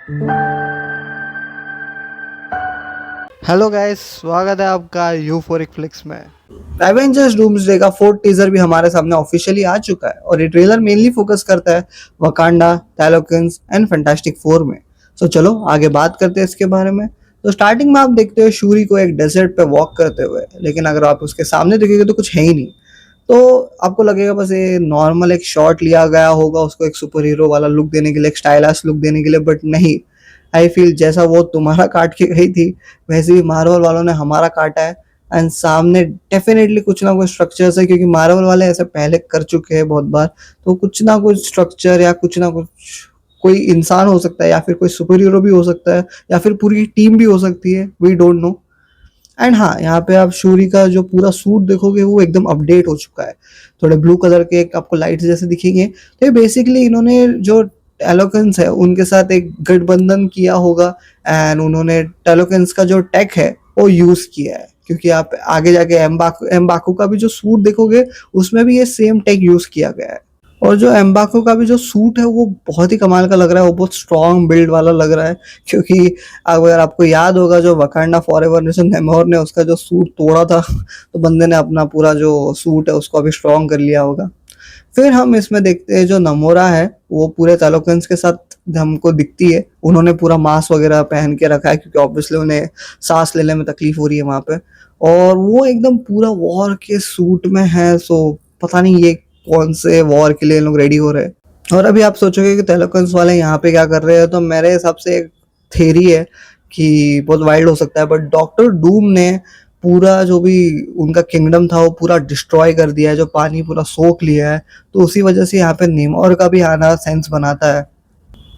Hello guys, स्वागत है आपका यूफोरिक फ्लिक्स में। एवेंजर्स डूम्सडे का फोर्थ टीजर भी हमारे सामने ऑफिशियली आ चुका है और ये ट्रेलर मेनली फोकस करता है वकांडा, टैलोकिन्स एंड फैंटास्टिक फोर में। सो चलो आगे बात करते हैं इसके बारे में। तो स्टार्टिंग में आप देखते हो शूरी को एक डेजर्ट पे वॉक करते हुए, लेकिन अगर आप उसके सामने देखेंगे तो कुछ है ही नहीं। तो आपको लगेगा बस ये नॉर्मल एक शॉट लिया गया होगा उसको एक सुपर हीरो वाला लुक देने के लिए, एक स्टाइलिश लुक देने के लिए, बट नहीं। आई फील जैसा वो तुम्हारा काट के गई थी वैसे ही मार्वल वालों ने हमारा काटा है। एंड सामने डेफिनेटली कुछ ना कुछ स्ट्रक्चर्स है, क्योंकि मार्वल वाले ऐसे पहले कर चुके हैं बहुत बार। तो कुछ ना कुछ स्ट्रक्चर या कुछ ना कुछ, कोई इंसान हो सकता है या फिर कोई सुपर हीरो भी हो सकता है या फिर पूरी टीम भी हो सकती है, वी डोंट नो। एंड हाँ, यहाँ पे आप शूरी का जो पूरा सूट देखोगे वो एकदम अपडेट हो चुका है। थोड़े ब्लू कलर के आपको लाइट्स जैसे दिखेंगे। तो ये बेसिकली इन्होंने जो टेलोकेंस है उनके साथ एक गठबंधन किया होगा। एंड उन्होंने टेलोकेंस का जो टेक है वो यूज किया है, क्योंकि आप आगे जाके एम्बाकू का भी जो सूट देखोगे उसमें भी ये सेम टेक यूज किया गया है। और जो एम्बाको का भी जो सूट है वो बहुत ही कमाल का लग रहा है, वो बहुत स्ट्रॉन्ग बिल्ड वाला लग रहा है। क्योंकि अगर आपको याद होगा जो वकांडा फॉरएवर ने, जो नेमोर ने उसका जो सूट तोड़ा था, तो बंदे ने अपना पूरा जो सूट है उसको अभी स्ट्रॉन्ग कर लिया होगा। फिर हम इसमें देखते हैं जो नमोरा है वो पूरे तालोकन्स के साथ हमको दिखती है। उन्होंने पूरा मास्क वगैरह पहन के रखा है, क्योंकि ऑब्वियसली उन्हें सांस लेने में तकलीफ हो रही है वहां पे। और वो एकदम पूरा वॉर के सूट में है। सो पता नहीं ये कौन से वॉर के लिए लोग रेडी हो रहे हैं। और अभी आप सोचोगे कि तेलोकन्स वाले यहाँ पे क्या कर रहे हैं, तो मेरे हिसाब से एक थेरी है कि बहुत वाइल्ड हो सकता है, बट डॉक्टर डूम ने पूरा जो भी उनका किंगडम था वो पूरा डिस्ट्रॉय कर दिया है, जो पानी पूरा सोख लिया है। तो उसी वजह से यहाँ पे नेमोर का भी आना सेंस बनाता है।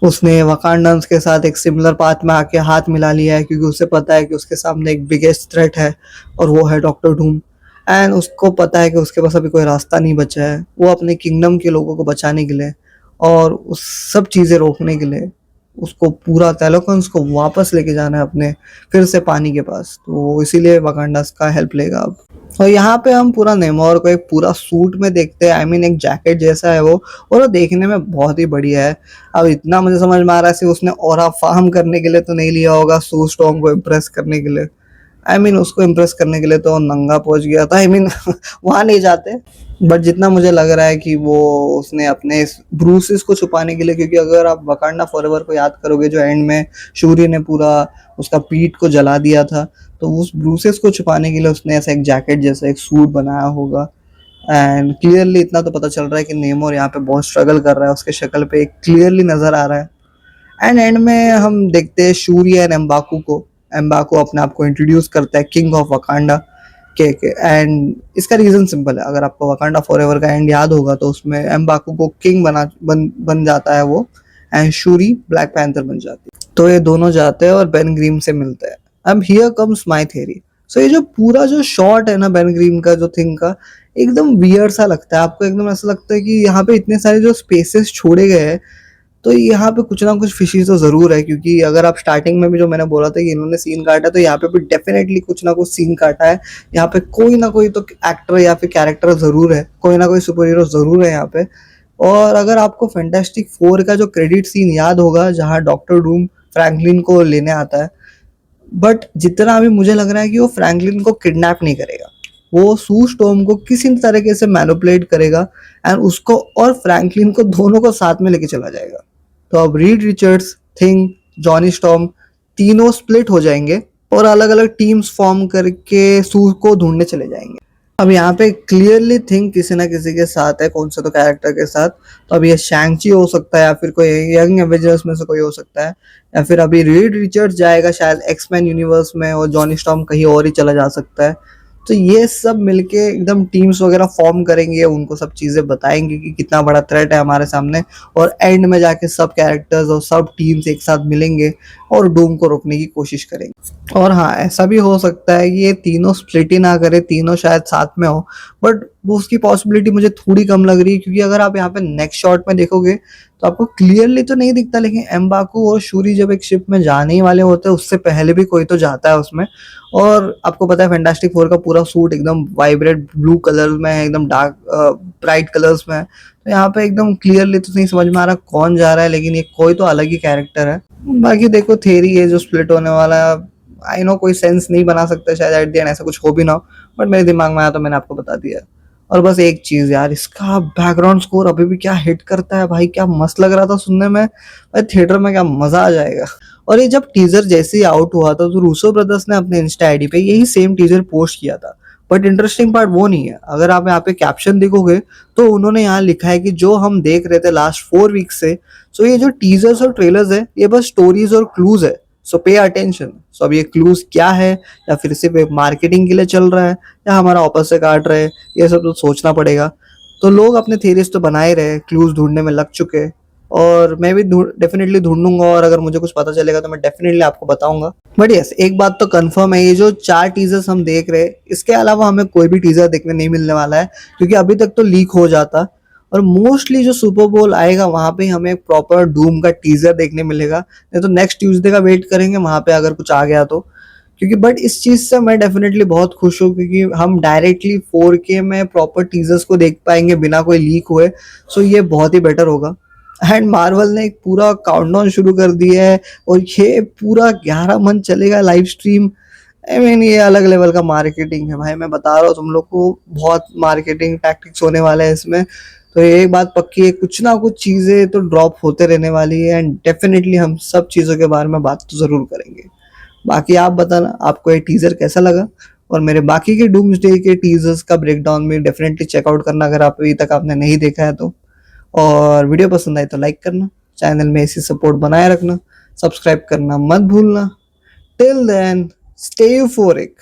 उसने वकांडन्स के साथ एक सिमिलर पाथ में आके हाथ मिला लिया है, क्योंकि उसे पता है कि उसके सामने एक बिगेस्ट थ्रेट है और वो है डॉक्टर डूम। एंड उसको पता है कि उसके पास अभी कोई रास्ता नहीं बचा है, वो अपने किंगडम के लोगों को बचाने के लिए और उस सब चीज़ें रोकने के लिए उसको पूरा तेलोकन्स को वापस लेके जाना है अपने फिर से पानी के पास। तो इसीलिए वकांडास का हेल्प लेगा अब। और यहाँ पे हम पूरा नेमोर को एक पूरा सूट में देखते हैं, आई मीन एक जैकेट जैसा है वो, और वो देखने में बहुत ही बढ़िया है। अब इतना मुझे समझ में आ रहा है सिर्फ उसने ऑरा फार्म करने के लिए तो नहीं लिया होगा, सू स्टॉर्म को इम्प्रेस करने के लिए। आई मीन उसको इम्प्रेस करने के लिए तो नंगा पहुंच गया था, आई मीन वहां नहीं जाते। बट जितना मुझे लग रहा है कि वो उसने अपने ब्रूसेस को छुपाने के लिए, क्योंकि अगर आप वकांडा फॉरएवर को याद करोगे जो एंड में शूर्य ने पूरा उसका पीठ को जला दिया था, तो उस ब्रूसेस को छुपाने के लिए उसने ऐसा एक जैकेट जैसा एक सूट बनाया होगा। एंड क्लियरली इतना तो पता चल रहा है कि नेमोर यहाँ पे बहुत स्ट्रगल कर रहा है, उसके शक्ल पे क्लियरली नजर आ रहा है। एंड एंड में हम देखते हैं शूर्य एंड एम्बाकू को। एम्बाकू अपने आप को इंट्रोड्यूस करता है किंग ऑफ वकांडा के। एंड इसका रीजन सिंपल है, अगर आपको वकांडा फॉरएवर का एंड याद होगा तो उसमें एम्बाकू को किंग बन जाता है वो, एंड शूरी ब्लैक पैंथर बन जाती है। तो ये दोनों जाते हैं और बेन ग्रीम से मिलते हैं। अब हियर कम्स माय थ्योरी। सो ये जो पूरा जो शॉट है ना बेन ग्रीम का जो थिंग का, एकदम वियर्ड सा लगता है। आपको एकदम ऐसा लगता है कि यहाँ पे इतने सारे जो स्पेसेस छोड़े गए हैं, तो यहाँ पे कुछ ना कुछ फिशी तो जरूर है। क्योंकि अगर आप स्टार्टिंग में भी जो मैंने बोला था कि इन्होंने सीन काटा, तो यहाँ पे भी डेफिनेटली कुछ ना कुछ सीन काटा है। यहाँ पे कोई ना कोई तो एक्टर या फिर कैरेक्टर जरूर है, कोई ना कोई सुपर हीरो जरूर है यहाँ पे। और अगर आपको फैंटास्टिक फोर का जो क्रेडिट सीन याद होगा जहाँ डॉक्टर डूम फ्रैंकलिन को लेने आता है, बट जितना अभी मुझे लग रहा है कि वो फ्रैंकलिन को किडनैप नहीं करेगा, वो सू स्टॉर्म को किसी तरीके से मैनिपुलेट करेगा एंड उसको और फ्रैंकलिन को दोनों को साथ में लेके चला जाएगा। तो अब Reed Richards, thing, Johnny storm तीनों स्प्लिट हो जाएंगे और अलग अलग टीम्स फॉर्म करके सू को ढूंढने चले जाएंगे। अब यहाँ पे क्लियरली थिंक किसी ना किसी के साथ है, कौन से तो कैरेक्टर के साथ। तो अब ये शैंग-ची हो सकता है या फिर कोई यंग एवेंजर्स में से कोई हो सकता है, या फिर अभी रीड रिचर्ड्स जाएगा शायद एक्समैन यूनिवर्स में और जॉनी स्टॉर्म कहीं और ही चला जा सकता है। तो ये सब मिलके एकदम टीम्स वगैरह फॉर्म करेंगे, उनको सब चीज़ें बताएंगे कि कितना बड़ा थ्रेट है हमारे सामने, और एंड में जाके सब कैरेक्टर्स और सब टीम्स एक साथ मिलेंगे और डूम को रोकने की कोशिश करेंगे। और हाँ, ऐसा भी हो सकता है कि ये तीनों स्प्लिट ही ना करे, तीनों शायद साथ में हो, बट वो उसकी पॉसिबिलिटी मुझे थोड़ी कम लग रही है। क्योंकि अगर आप यहाँ पे नेक्स्ट शॉट में देखोगे तो आपको क्लियरली तो नहीं दिखता, लेकिन एम्बाकू और शूरी जब एक शिप में जाने ही वाले होते हैं उससे पहले भी कोई तो जाता है उसमें। और आपको पता है फैंटास्टिक फोर का पूरा सूट एकदम वाइब्रेंट ब्लू कलर में है, एकदम डार्क ब्राइट कलर्स में है। तो यहाँ पे एकदम क्लियरली तो नहीं समझ में आ रहा कौन जा रहा है, लेकिन ये कोई तो अलग ही कैरेक्टर है। बाकी देखो थेरी है जो स्प्लिट होने वाला है, आई नो कोई सेंस नहीं बना सकता शायद एट द एंड ऐसा कुछ हो भी ना हो, बट मेरे दिमाग में आया तो मैंने आपको बता दिया। और बस एक चीज यार, इसका बैकग्राउंड स्कोर अभी भी क्या हिट करता है भाई, क्या मस्त लग रहा था सुनने में भाई, थिएटर में क्या मजा आ जाएगा। और ये जब टीजर जैसे ही आउट हुआ था तो रूसो ब्रदर्स ने अपने इंस्टा आईडी पे यही सेम टीजर पोस्ट किया था। बट इंटरेस्टिंग पार्ट वो नहीं है, अगर आप यहाँ पे कैप्शन देखोगे तो उन्होंने यहाँ लिखा है कि जो हम देख रहे थे लास्ट 4 वीक से, सो ये जो टीजर्स और ट्रेलर्स है ये बस स्टोरीज और क्लूज है, सो पे अटेंशन। सो अब ये क्लूज क्या है, या फिर सिर्फ एक मार्केटिंग के लिए चल रहा है, या हमारा ऑफिस से काट रहे हैं, ये सब तो सोचना पड़ेगा। तो लोग अपने थेरीज तो बना ही रहे, क्लूज ढूंढने में लग चुके हैं, और मैं भी डेफिनेटली ढूंढूंगा, और अगर मुझे कुछ पता चलेगा तो मैं डेफिनेटली आपको बताऊंगा। बट यस, एक बात तो कंफर्म है, ये जो 4 टीजर्स हम देख रहे हैं इसके अलावा हमें कोई भी टीजर देखने नहीं मिलने वाला है, क्योंकि अभी तक तो लीक हो जाता। और मोस्टली जो सुपर बोल आएगा वहां पे हमें एक प्रॉपर डूम का टीजर देखने मिलेगा, नहीं तो नेक्स्ट ट्यूसडे का वेट करेंगे वहां पे अगर कुछ आ गया तो। क्योंकि बट इस चीज से मैं डेफिनेटली बहुत खुश हूँ, क्योंकि हम डायरेक्टली 4K में प्रॉपर टीजर्स को देख पाएंगे बिना कोई लीक हुए, सो ये बहुत ही बेटर होगा। एंड मार्वल ने एक पूरा काउंटडाउन शुरू कर दिया है, और ये पूरा 11 मंथ चलेगा लाइव स्ट्रीम। आई मीन ये अलग लेवल का मार्केटिंग है भाई, मैं बता रहा हूँ तुम लोग को, बहुत मार्केटिंग टैक्टिक्स होने वाले हैं इसमें। तो ये एक बात पक्की है, कुछ ना कुछ चीजें तो ड्रॉप होते रहने वाली है, एंड डेफिनेटली हम सब चीजों के बारे में बात तो जरूर करेंगे। बाकी आप बताना आपको ये टीजर कैसा लगा, और मेरे बाकी के डूम्सडे के टीजर्स का ब्रेकडाउन भी डेफिनेटली चेकआउट करना अगर आप अभी तक आपने नहीं देखा है तो। और वीडियो पसंद आए तो लाइक करना, चैनल में ऐसी सपोर्ट बनाए रखना, सब्सक्राइब करना मत भूलना। Till then stay euphoric.